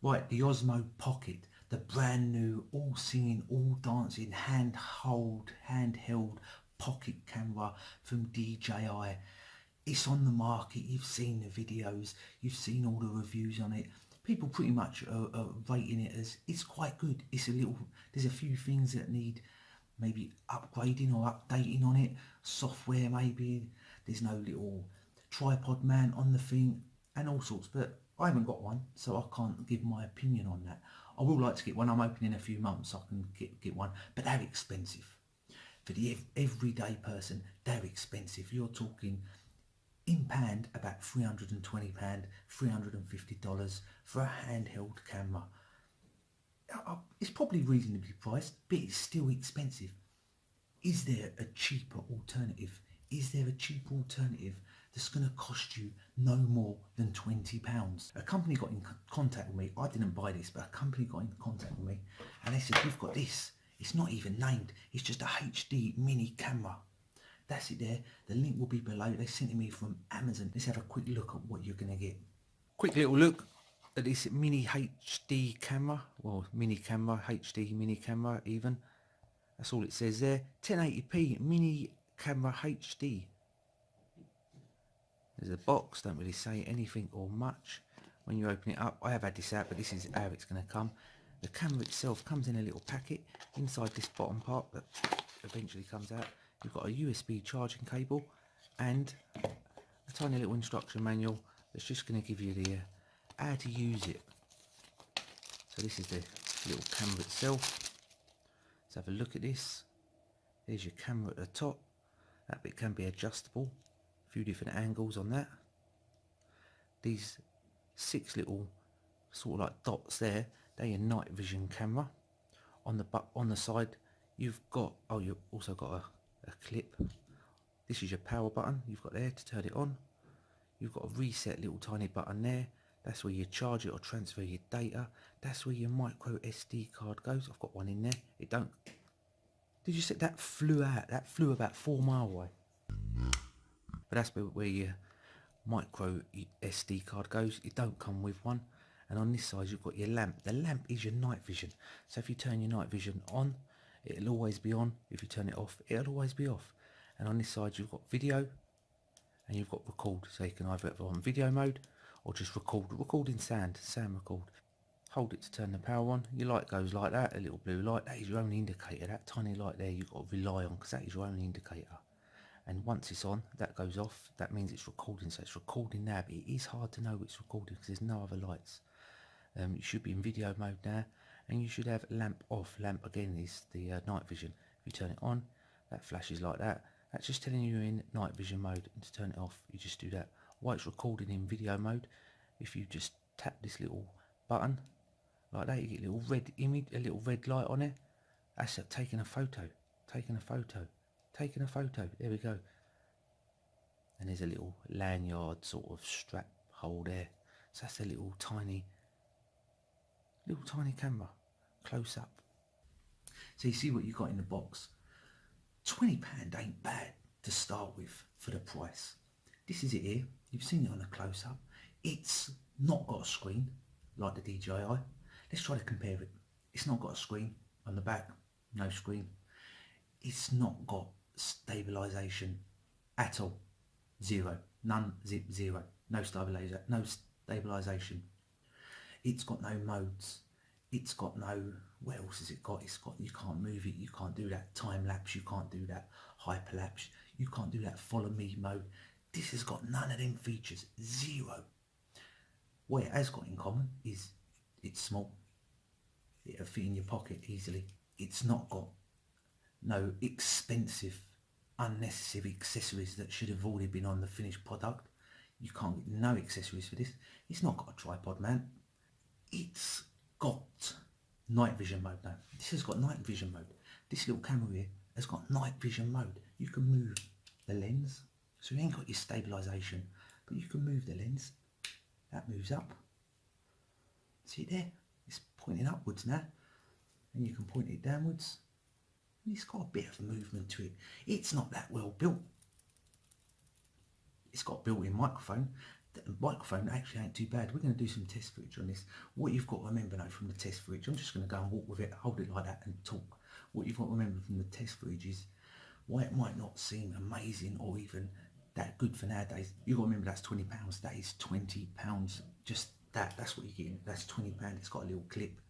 Right, the Osmo Pocket, the brand new, all singing, all dancing, handheld pocket camera from DJI. It's on the market, you've seen the videos, you've seen all the reviews on it. People pretty much are rating it as it's quite good. There's a few things that need maybe upgrading or updating on it. Software maybe, there's no little tripod man on the thing and all sorts, but I haven't got one, so I can't give my opinion on that. I will like to get one. I'm hoping in a few months I can get one, but they're expensive. For the everyday person, they're expensive. You're talking in pound about £320, $350 for a handheld camera. It's probably reasonably priced, but it's still expensive. Is there a cheaper alternative? Is there a cheaper alternative that's going to cost you no more than £20? A company got in contact with me. I didn't buy this, but a company got in contact with me and they said, we've got this. It's not even named. It's just a HD mini camera. That's it there. The link will be below. They sent it me from Amazon. Let's have a quick look at what you're going to get. Quick little look at this mini HD camera. Well, mini camera, HD mini camera even. That's all it says there. 1080p mini camera HD. There's a box, don't really say anything or much when you open it up. I have had this out, but this is how it's going to come. The camera itself comes in a little packet inside this bottom part that eventually comes out. You've got a USB charging cable and a tiny little instruction manual that's just going to give you the how to use it. So this is the little camera itself. Let's have a look at this. There's your camera at the top. That bit can be adjustable. A few different angles on that. These 6 little sort of like dots there, they're your night vision camera. On the side you've got, oh, you've also got a clip. This is your power button you've got there to turn it on. You've got a reset little tiny button there. That's where you charge it or transfer your data. That's where your micro SD card goes. I've got one in there. It don't. Did you see that flew out? That flew about 4 miles away. But that's where your micro SD card goes. It don't come with one. And on this side you've got your lamp. The lamp is your night vision. So if you turn your night vision on, it'll always be on. If you turn it off, it'll always be off. And on this side you've got video and you've got record. So you can either have it on video mode or just recording sound record. Hold it to turn the power on. Your light goes like that, a little blue light. That is your only indicator. That tiny light there you've got to rely on because that is your only indicator. And once it's on, that goes off. That means it's recording. So it's recording now, but it is hard to know it's recording because there's no other lights. You should be in video mode now, and you should have lamp off. Lamp again is the night vision. If you turn it on, that flashes like that. That's just telling you you're in night vision mode, and to turn it off, you just do that. While it's recording in video mode, if you just tap this little button like that, you get a little red image, a little red light on it. That's taking a photo, taking a photo, taking a photo. There we go. And there's a little lanyard sort of strap hole there. So that's a little tiny camera, close up. So you see what you got in the box. £20 ain't bad to start with for the price. This is it here. You've seen it on a close up. It's not got a screen like the DJI. Let's try to compare it. It's not got a screen on the back, no screen. It's not got stabilisation at all. Zero, none, zero. No stabilisation. It's got no modes. It's got no, what else has it got? It's got, you can't move it, you can't do that time lapse, you can't do that hyperlapse, you can't do that follow me mode. This has got none of them features, zero. What it has got in common is it's small. It'll fit in your pocket easily. It's not got no expensive, unnecessary accessories that should have already been on the finished product. You can't get no accessories for this. It's not got a tripod man. It's got night vision mode now. This has got night vision mode. This little camera here has got night vision mode. You can move the lens. So you ain't got your stabilisation, but you can move the lens. That moves up. See it there? It's pointing upwards now. And you can point it downwards. And it's got a bit of movement to it. It's not that well built. It's got a built-in microphone. The microphone actually ain't too bad. We're going to do some test footage on this. What you've got to remember though from the test footage, I'm just going to go and walk with it, hold it like that and talk. What you've got to remember from the test footage is why it might not seem amazing or even that good for nowadays. You've got to remember that's £20. That is £20. Just that's what you're getting. That's £20. It's got a little clip.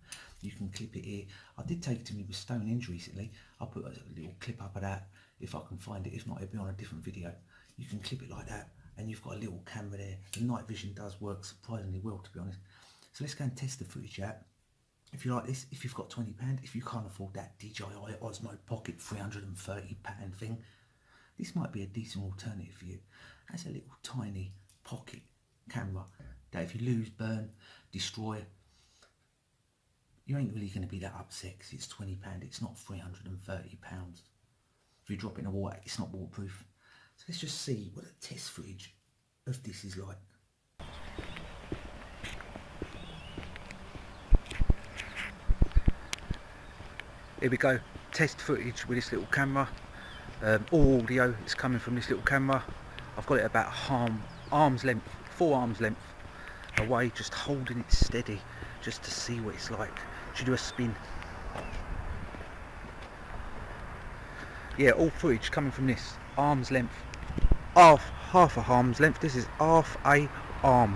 You can clip it here. I did take it to me with Stonehenge recently. I'll put a little clip up of that if I can find it. If not, it'll be on a different video. You can clip it like that and you've got a little camera there. The night vision does work surprisingly well, to be honest. So let's go and test the footage out. If you like this, if you've got £20, if you can't afford that DJI Osmo Pocket £330 thing, this might be a decent alternative for you. That's a little tiny pocket camera that if you lose, burn, destroy, you ain't really going to be that upset because it's £20. It's not £330. If you drop it in the water, it's not waterproof. So let's just see what the test footage of this is like. Here we go, test footage with this little camera. All audio is coming from this little camera. I've got it about arm's length, 4 arms length away, just holding it steady just to see what it's like. Should do a spin. Yeah, all footage coming from this arm's length, half a arm's length. This is half a arm,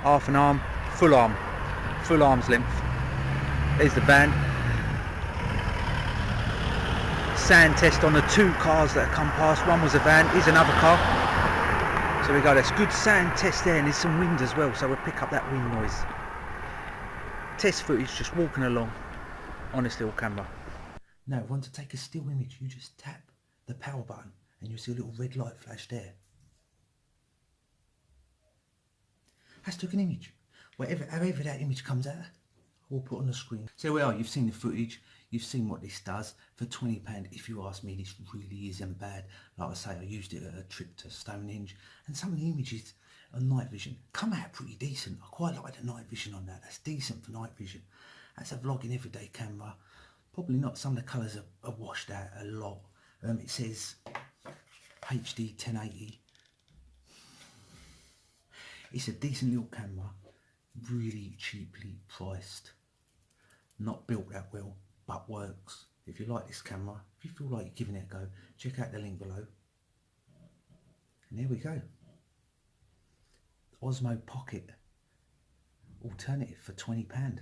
half an arm, full arm's length. There's the van. Sound test on the 2 cars that have come past. One was a van, here's another car. So we go, that's good sound test there, and there's some wind as well, so we'll pick up that wind noise. Test footage just walking along on this little camera. Now, if you want to take a still image, you just tap the power button and you'll see a little red light flash there. That's took an image. However that image comes out, we'll put on the screen. So we are, you've seen the footage, you've seen what this does. For £20, if you ask me, this really isn't bad. Like I say, I used it at a trip to Stonehenge, and some of the images on night vision come out pretty decent. I quite like the night vision on that. That's decent for night vision. That's a vlogging everyday camera. Probably not, some of the colours are washed out a lot. It says HD 1080. It's a decent little camera, really cheaply priced. Not built that well, but works. If you like this camera, if you feel like giving it a go, check out the link below. And there we go. Osmo Pocket alternative for £20.